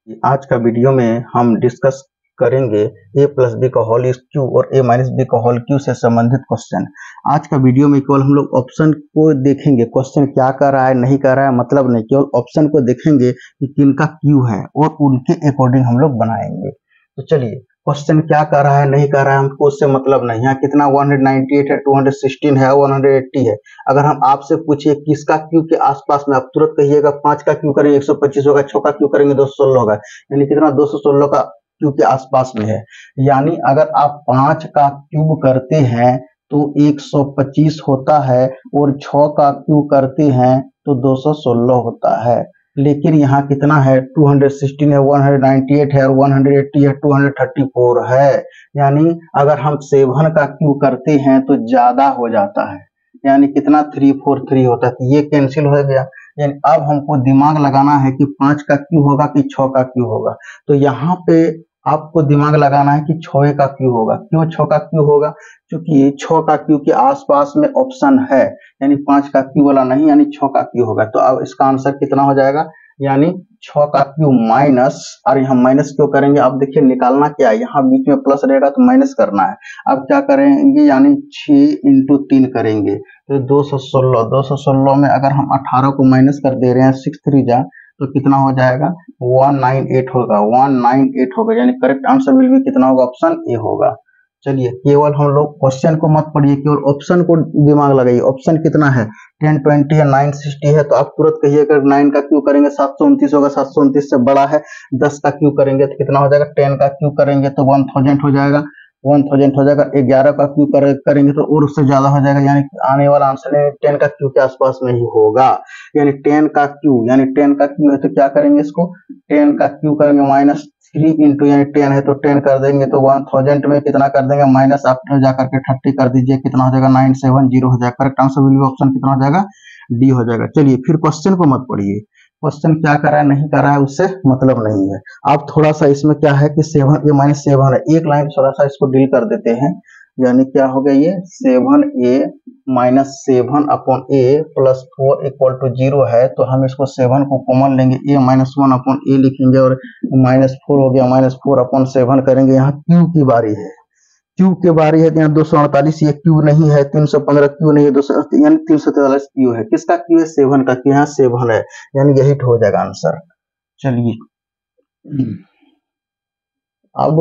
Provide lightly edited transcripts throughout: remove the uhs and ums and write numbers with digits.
आज का वीडियो में हम डिस्कस करेंगे a प्लस बी का होल क्यूब और a माइनस बी का होल क्यूब से संबंधित क्वेश्चन। आज का वीडियो में केवल हम लोग ऑप्शन को देखेंगे, क्वेश्चन क्या कर रहा है नहीं कर रहा है मतलब नहीं, केवल ऑप्शन को देखेंगे कि किनका क्यू है और उनके अकॉर्डिंग हम लोग बनाएंगे। तो चलिए, क्वेश्चन क्या कर रहा है नहीं कर रहा है हमको उससे मतलब नहीं। यहाँ कितना 198 है, 216 है, 180 है। अगर हम आपसे पूछिए किसका क्यू के आसपास में, आप तुरंत कहिएगा 5 का क्यू करेंगे 125 होगा, 6 का क्यू करेंगे 216 होगा, यानी कितना 216 का क्यू के आसपास में है। यानी अगर आप 5 का क्यूब करते हैं तो 125 होता है और 6 का क्यूब करते हैं तो 216 होता है। लेकिन यहाँ कितना है, 216 है, 198 है और 180 है, 234 है। यानी अगर हम 7 का क्यूब करते हैं तो ज्यादा हो जाता है, यानी कितना 343 होता है। तो ये कैंसिल हो गया। यानी अब हमको दिमाग लगाना है कि 5 का क्यू होगा कि 6 का क्यू होगा। तो यहाँ पे आपको दिमाग लगाना है कि 6 का क्यू होगा। क्यों 6 का क्यू होगा? क्योंकि 6 का क्यू के आसपास में ऑप्शन है, यानी 5 का क्यू वाला नहीं, यानी 6 का क्यू होगा। तो अब इसका आंसर कितना हो जाएगा, यानी 6 का क्यू माइनस, और यहाँ माइनस क्यों करेंगे? अब देखिए निकालना क्या है, यहाँ बीच में प्लस रहेगा तो माइनस करना है। अब क्या करेंगे, यानी 6 इंटू 3 करेंगे तो 216 में अगर हम 18 को माइनस कर दे रहे हैं 6 3 जा तो कितना हो जाएगा, 198 होगा, 198 होगा। यानी करेक्ट आंसर विल बी कितना होगा, ऑप्शन ए होगा। चलिए, केवल हम लोग क्वेश्चन को मत पढ़िए, केवल ऑप्शन को दिमाग लगाइए। ऑप्शन कितना है, 1020 है, 960 है, तो आप तुरंत कहिएगा 9 का क्यू करेंगे 729 होगा, 729 से बड़ा है। 10 का क्यू करेंगे तो कितना हो जाएगा, 10 का क्यू करेंगे तो 1000 हो जाएगा, 1000 हो जाएगा। 11 का क्यू करेंगे तो और उससे ज्यादा हो जाएगा, यानी आने वाला आंसर 10 का क्यू के आसपास में ही होगा। यानी 10 का क्यू, यानी 10 का क्यू है तो क्या करेंगे, इसको 10 का क्यू करेंगे माइनस 3 इंटू, यानी 10 है तो 10 कर देंगे तो 1000 में कितना कर देंगे, माइनस आप जाकर के 30 कर दीजिए, कितना हो जाएगा 970 हो जाएगा। Correct answer will be option कितना हो जाएगा, डी हो जाएगा। चलिए फिर क्वेश्चन को मत पढ़िए, क्वेश्चन क्या कर रहा है नहीं कर रहा है उससे मतलब नहीं है। आप थोड़ा सा इसमें क्या है कि 7 a माइनस 7 है, एक लाइन थोड़ा सा इसको डील कर देते हैं। यानी क्या हो गया, ये 7a minus 7 upon a plus 4 equal to 0 है, तो हम इसको 7 को कॉमन लेंगे, a माइनस 1 अपॉन a लिखेंगे और माइनस 4 हो गया, माइनस 4 अपॉन 7 करेंगे। यहाँ क्यू की बारी है, क्यू के बारी है। यहाँ 248 ये क्यू नहीं है, 315 क्यू नहीं है, 200 यानी 343 क्यू है। किसका क्यू है, 7 का क्यू, यहाँ 7 है, यानी यही हो जाएगा आंसर। चलिए अब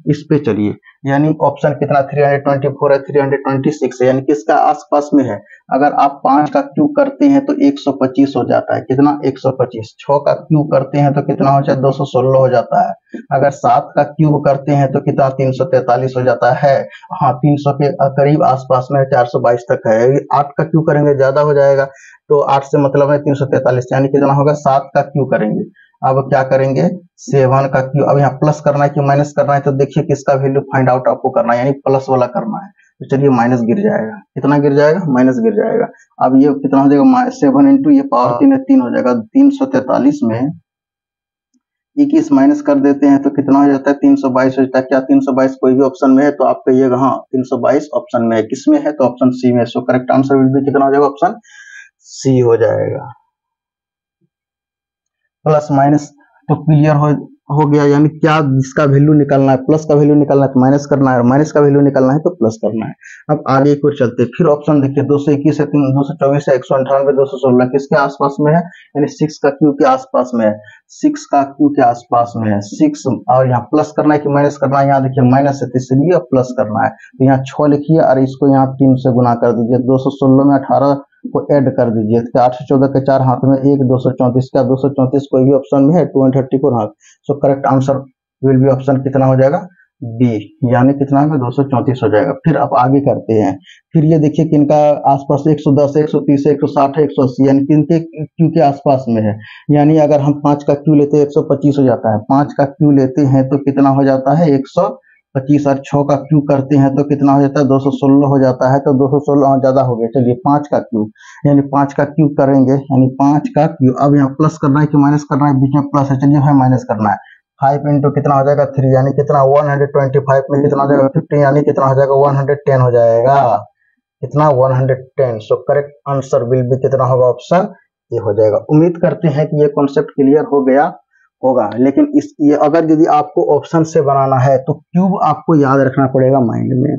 इस पे चलिए, यानी ऑप्शन कितना 324 है, 326 है, यानी किसका आसपास में है। अगर आप 5 का क्यू करते हैं तो 125 हो जाता है, कितना 125। 6 का क्यू करते हैं तो कितना हो जाता है, 216 हो जाता है। अगर 7 का क्यूब करते हैं तो कितना 343 हो जाता है। हाँ, 300 के करीब आसपास में 422 तक है। 8 का क्यू करेंगे ज्यादा हो जाएगा, तो 8 से मतलब है 343, यानी कितना होगा 7 का क्यू करेंगे। अब क्या करेंगे, 7 का क्यू, अब यहाँ प्लस करना है कि माइनस करना है, तो देखिए किसका वैल्यू फाइंड आउट आपको करना है, यानी प्लस वाला करना है। तो चलिए माइनस गिर जाएगा, कितना गिर जाएगा, माइनस गिर जाएगा। अब ये कितना हो जाएगा, 7 इंटू ये पावर 3 है, 3 हो जाएगा। 343 में 21 माइनस कर देते हैं तो कितना हो जाता है, 322 हो जाता है। क्या 322 कोई भी ऑप्शन में है, तो आप कहिएगा हाँ 322 ऑप्शन में है। किसमें है, तो ऑप्शन सी में। So correct answer will be कितना हो जाएगा, ऑप्शन सी हो जाएगा। प्लस माइनस तो क्लियर हो गया, यानी क्या जिसका वैल्यू निकालना है, प्लस का वैल्यू निकालना है तो माइनस करना है, और माइनस का वैल्यू निकालना है तो प्लस करना है। अब आगे की ओर चलते, फिर ऑप्शन देखिए 221 है, 224 है, 198, 216 किसके आसपास में है, यानी 6 का क्यू के आसपास में है। 6 का क्यू के आसपास में है 6, और यहाँ प्लस करना है कि माइनस करना है, यहाँ देखिए माइनस है तो इसलिए प्लस करना है, तो यहाँ 6 लिखिए और इसको यहाँ 3 से गुना कर दीजिए। 216 में 18 को ऐड कर दीजिए, 8 से 14 के 4 हाथ में 1, 234 का 234 कोई भी ऑप्शन में है, 234 हाथ। So correct answer will be option कितना हो जाएगा, डी, यानी कितना होगा 234 हो जाएगा। फिर आप आगे करते हैं, फिर ये देखिए किनका आसपास 110 है, 130 है, 160 है, 180, यानी किनके क्यू के आसपास में है। यानी अगर हम 5 का क्यू लेते हैं 125 हो जाता है, 5 का क्यू लेते हैं तो कितना हो जाता है 125, और 6 का क्यू करते हैं तो कितना हो जाता है 216 हो जाता है, तो 216 ज्यादा हो गया। चलिए 5 का क्यू, यानी 5 का क्यू करेंगे, यानी 5 का क्यू। अब यहाँ प्लस करना है कि माइनस करना है, बीच में प्लस है, चलिए भाई माइनस करना है। 5 इंटू कितना हो जाएगा 3, यानी कितना 125 में कितना हो जाएगा 50, यानी कितना हो जाएगा 110 हो जाएगा, कितना 110। So correct answer will be कितना होगा, ऑप्शन ये हो जाएगा। उम्मीद करते हैं कि ये कॉन्सेप्ट क्लियर हो गया होगा। लेकिन इस ये अगर यदि आपको ऑप्शन से बनाना है तो क्यूब आपको याद रखना पड़ेगा माइंड में।